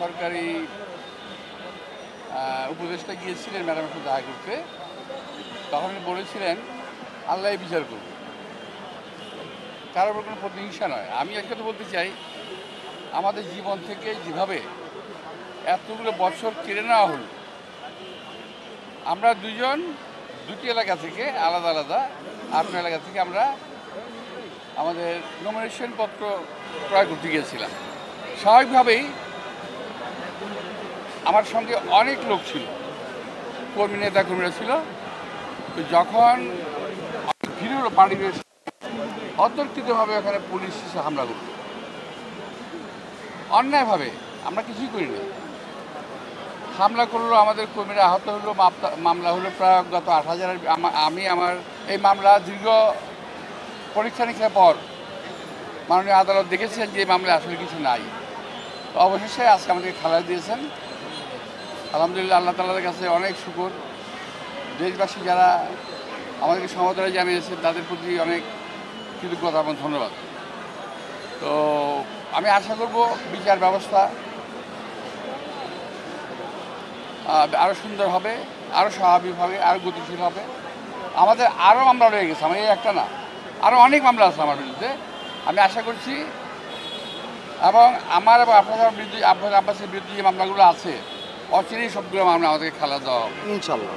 সরকারি উপদেষ্টা গিয়েছিলেন ম্যাডামের সাথে দেখা করতে, তখন উনি বলেছিলেন আল্লাহ বিচার করবে, কারোর উপর কোনো প্রতিহিংসা নয়। আমি একটা কথা বলতে চাই, আমাদের জীবন থেকে যেভাবে এতগুলো বছর কেড়ে নেওয়া হলো, আমরা দুটি এলাকা থেকে আলাদা আলাদা আপনার এলাকা থেকে আমরা আমাদের নমিনেশন পত্র ক্রয় করতে গিয়েছিলাম। স্বাভাবিকভাবেই আমার সঙ্গে অনেক লোক ছিল, কর্মীরা ছিল। তো যখন ভিড় হলো বাড়ির অতর্কিতভাবে ওখানে পুলিশ এসে হামলা করল অন্যায়ভাবে, আমরা কিছুই করিনি। হামলা করলো, আমাদের কর্মীরা আহত হলো, মামলা হলো প্রায় গত 8,000। আমি আমার এই মামলা দীর্ঘ পরীক্ষা নিরীক্ষার পর মাননীয় আদালত দেখেছেন যে এই মামলায় আসলে কিছু নাই। তো অবশেষে আজকে আমাদেরকে খালাস দিয়েছেন। আলহামদুলিল্লাহ, আল্লাহ তাআলার কাছে অনেক শুকর। দেশবাসী যারা আমাদেরকে সমবেদনা জানিয়েছেন তাদের প্রতি অনেক কৃতজ্ঞতা এবং ধন্যবাদ। তো আমি আশা করব বিচার ব্যবস্থা আরও সুন্দর হবে, আরও স্বাভাবিক হবে, আরও গতিশীল হবে। আমাদের আরও মামলা রয়ে গেছে, আমার এই একটা না, আরও অনেক মামলা আছে আমার বিরুদ্ধে। আমি আশা করছি এবং আমার এবং আপনার আব্বাসের বিরুদ্ধে যে মামলাগুলো আছে অচিরেই সবগুলো মামলা আমাদেরকে খালাস দেওয়া হবে ইনশাল্লাহ।